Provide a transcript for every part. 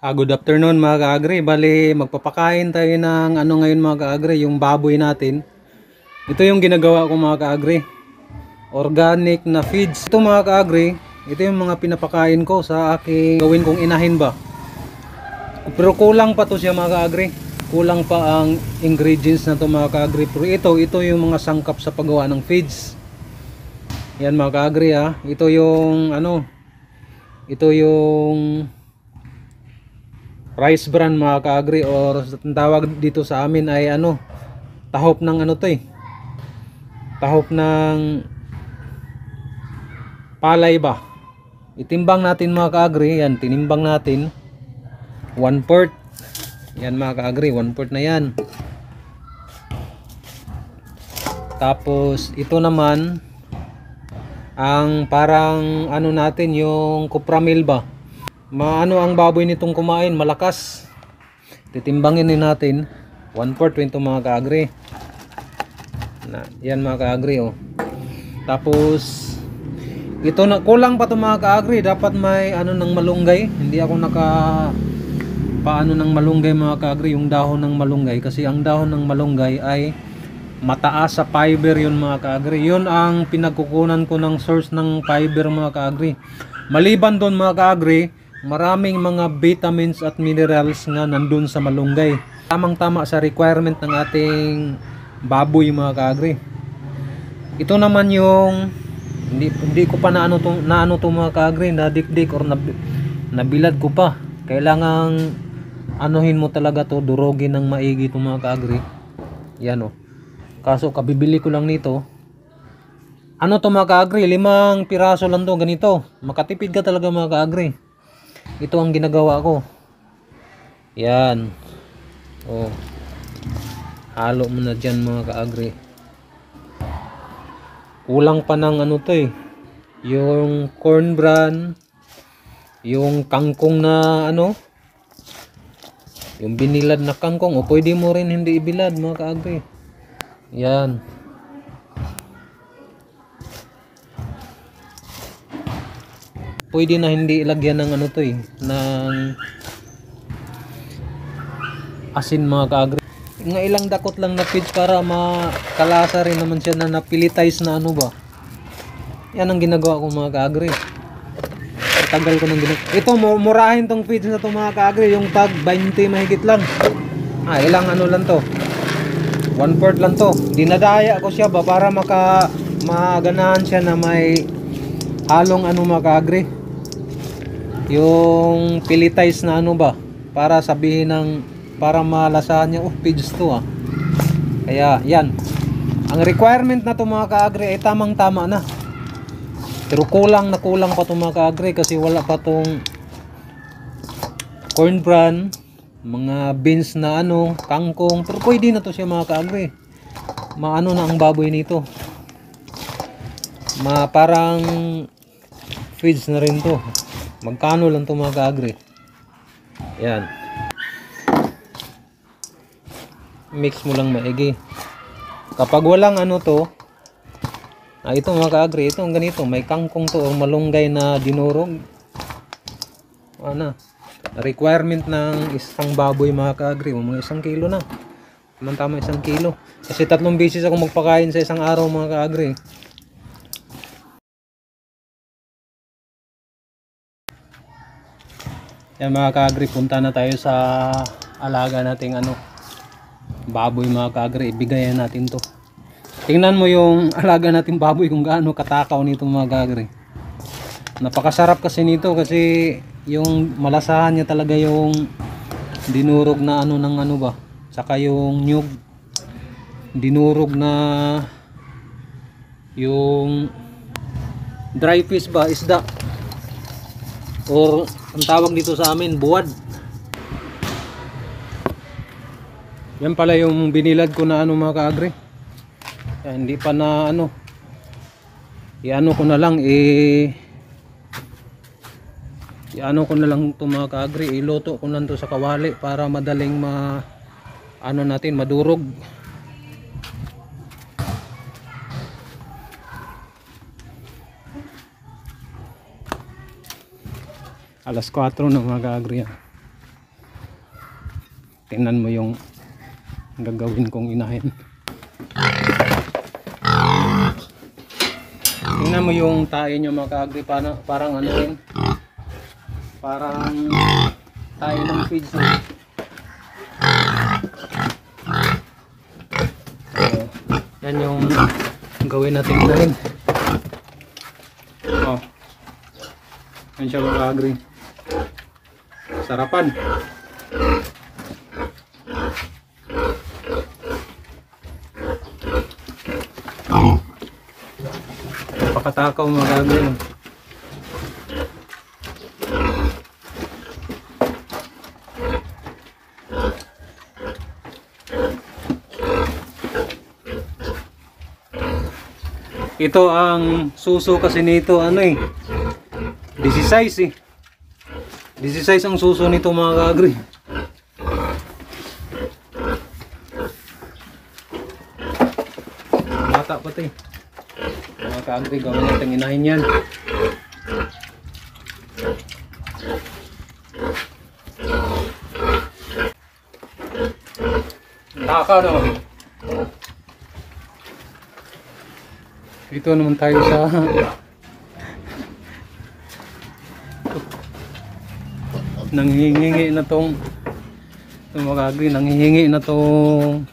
Good afternoon mga ka-agri. Bali, magpapakain tayo ng ngayon mga ka-agri, yung baboy natin. Ito yung ginagawa ko mga ka-agri. Organic na feeds. Ito mga ka-agri, ito yung mga pinapakain ko sa aking gawin kong inahin ba. Pero kulang pa to siya mga ka-agri. Kulang pa ang ingredients na to mga ka-agri. Pero ito yung mga sangkap sa paggawa ng feeds. Yan mga ka-agri ha. Ito yung ito yung rice bran mga ka-agri, or ang tawag dito sa amin ay tahop ng tahop ng palay ba. Itimbang natin mga ka-agri, yan tinimbang natin 1/4. Yan mga ka-agri, 1/4 na yan. Tapos ito naman ang parang natin yung kupramil ba. Maano ang baboy nitong kumain, malakas. Titimbangin din natin 1/4 ito mga ka-agri. Yan mga ka-agri oh. Tapos ito na kulang pa to mga ka-agri, dapat may ng malunggay. Hindi ako paano ng malunggay mga ka-agri, yung dahon ng malunggay, kasi ang dahon ng malunggay ay mataas sa fiber yun mga ka-agri. Yun ang pinagkukunan ko ng source ng fiber mga ka-agri. Maliban doon mga ka-agri, maraming mga vitamins at minerals nga nandun sa malunggay. Tamang tama sa requirement ng ating baboy mga ka-agri. Ito naman yung hindi ko pa naano to mga ka-agri, nadikdik or nabilad ko pa. Kailangang anuhin mo talaga to, durogin ng maigi to mga ka-agri. Yan oh. Kaso kabibili ko lang nito. To mga ka-agri, 5 piraso lang to, ganito. Makatipid ka talaga mga ka-agri. Ito ang ginagawa ko. Yan. Oh. Halo mo na dyan mga ka-agri. Kulang pa ng to eh. Yung corn bran, yung kangkong na yung binilad na kangkong, o pwede mo rin hindi ibilad mga ka-agri. Yan. Pwede na hindi ilagyan ng ng asin mga ka-agri. Nga ilang dakot lang na feeds para makalasa rin naman siya na napilitize na ba. Yan ang ginagawa ko mga ka-agri. Tagal ko nang ginagawa. Ito murahin tong feeds na to mga ka-agri, yung tag 20 mahigit lang. Ilang lang to. 1/4 lang to. Dinadaya ko siya ba para maganahan siya na may halong mga ka-agri. Yung pilitize na ba, para sabihin para malasahan niya, feeds to Kaya yan, ang requirement na to mga ka-agri ay tamang tama na. Pero kulang pa to mga ka-agri, kasi wala pa tong corn bran, mga beans na kangkong. Pero pwede na to siya mga ka-agri. Na ang baboy nito, parang feeds na rin to. Magkano lang to mga ka-agri. Yan, mix mo lang maigi. Kapag walang to, ito mga ka-agri, ito ang ganito, may kangkong to o malunggay na dinurog. Requirement ng isang baboy mga ka-agri, mga 1 kilo na. Tama 1 kilo. Kasi 3 beses ako magpakain sa isang araw mga ka-agri. Yan mga ka-agri, punta na tayo sa alaga nating baboy mga ka-agri. Ibigayan natin to. Tingnan mo yung alaga nating baboy kung gaano katakaw nito mga ka-agri. Napakasarap kasi nito, kasi yung malasahan niya talaga yung dinurog na ng ba, saka yung nyug dinurog na yung dry fish ba, isda, or ang tawag dito sa amin, buwad. Yan pala yung binilad ko na mga ka-agri. Hindi pa na ko na lang ko na lang ito mga ka-agri, iluto ko lang to sa kawali para madaling natin madurog. Alas 4 na mga ka-agri yan. tingnan mo yung gagawin kong inahin. Tingnan mo yung tae nyo mga ka-agri, parang ano rin, parang tae ng feeds. Yan yung gawin natin inahin. Oh, yan siya mga ka-agri, sarapan. Pakatakaw mga ka-agri. Ito ang suso kasi nito, ano eh, 16 eh. 16 ang suso nito mga ka-agri. Bata pa ito eh. Mga ka-agri, gawin natin inahin yan. Takaw naman. Dito naman tayo sa nanghihingi na tong mga ka-agri, nanghihingi na tong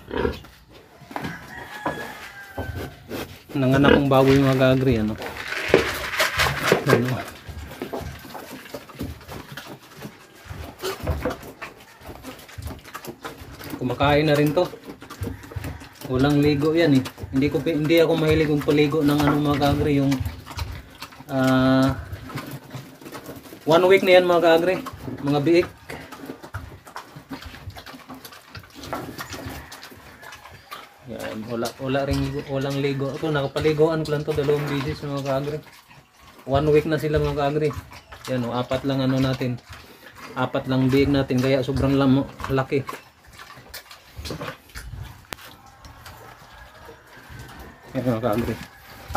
nanganak kong baboy mga ka-agri, ano. Kumakain na rin to. Walang ligo yan eh. Hindi ako mahilig kung paligo ng ano mga ka-agri, yung 1 week na yan mga ka-agri, mga biik. Yan, walang ligo. Ito nakapaligoan ko lang to 2 beses mga ka-agri. 1 week na sila mga ka-agri. Yan o, 4 lang ano natin. 4 lang biik natin, kaya sobrang laki. Yan mga ka-agri.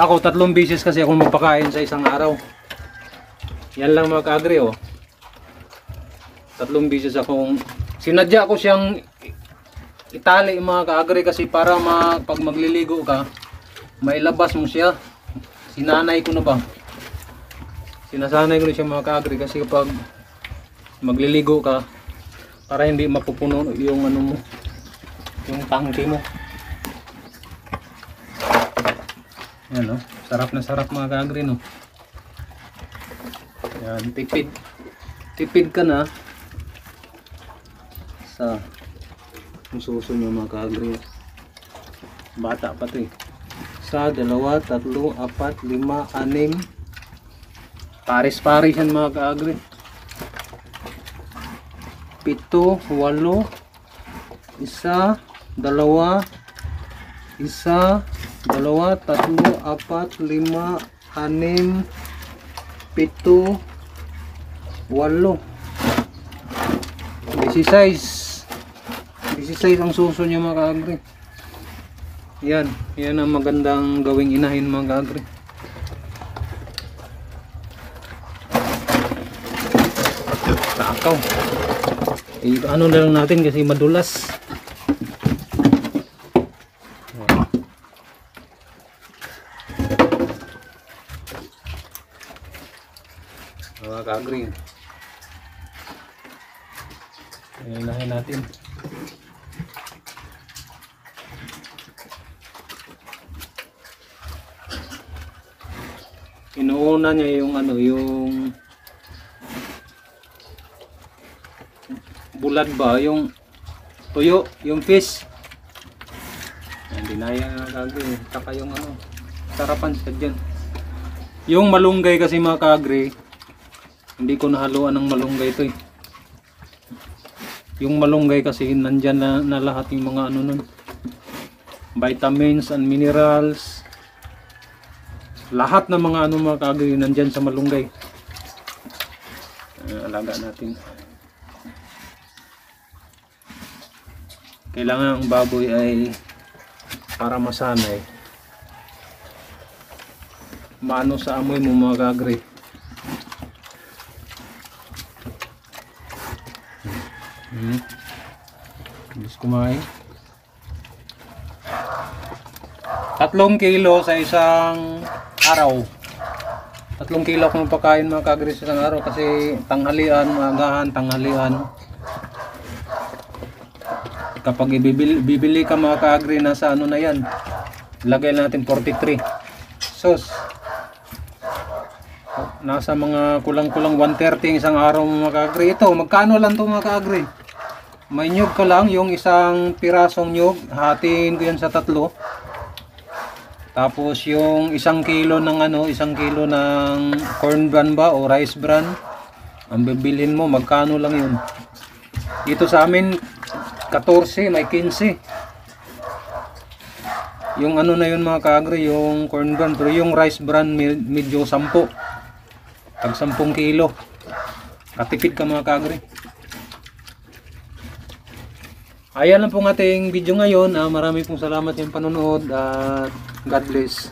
Ako 3 beses kasi ako magpakain sa isang araw. Yan lang mga ka-agri oh. 3 beses akong sinadya ko siyang itali mga ka-agri kasi para pag magliligo ka, mailabas mo siya. Sinanay ko na ba? Sinasanay ko na siya mga ka-agri kasi kapag magliligo ka, para hindi mapupuno yung ano mo, yung tangke mo. Yan no, sarap na sarap mga ka-agri no. Yan, tipid ka na sa suso nyo mga ka-agri. Bata pa to eh. 1, 2, 3, 4, 5, 6 pares-pares yan mga ka-agri. 7, 8 1, 2 1, 2 3, 4, 5, 6 7, 8 16 ang suso niya mga ka-agri. Yan ang magandang gawing inahin mga ka-agri. Takaw. Ano na lang natin kasi madulas. Mga ka-agri. Inahin natin. Inuuna niya yung ano, yung bulad ba, yung tuyo, yung fish. Hindi na yan ka-agri. Saka yung ano, sarapan siya dyan. Yung malunggay kasi mga ka-agri, hindi ko nahaluan ng malunggay ito eh. Yung malunggay kasi nandyan na lahat yung mga ano nun, vitamins and minerals. Lahat ng mga ano mga ka-agri nandyan sa malunggay. Alaga natin. Kailangan ang baboy ay para masanay, maano sa amoy mo mga ka-agri. Bilis kumain. 3 kilo sa isang araw. 3 kilo akong pagkain mga ka-agri sa isang araw kasi tanghalian, magahan, tanghalian. Kapag bibili ka mga ka-agri, nasa ano na yan, lagay natin 43 sos, nasa mga kulang-kulang 130 isang araw mga ka-agri. Ito, magkano lang to mga ka-agri? May nyug ko lang, yung isang pirasong nyug, hatiin ko yan sa 3. Tapos yung 1 kilo ng ano, 1 kilo ng corn bran ba o rice bran, ang bibilhin mo, magkano lang yun? Dito sa amin 14, may 15. Yung ano na yun mga ka-agri, yung corn bran, pero yung rice bran medyo 10. Tag 10 kilo. Katipid ka mga ka-agri. Ayan lang pong ating video ngayon. Marami pong salamat yung panonood at God bless.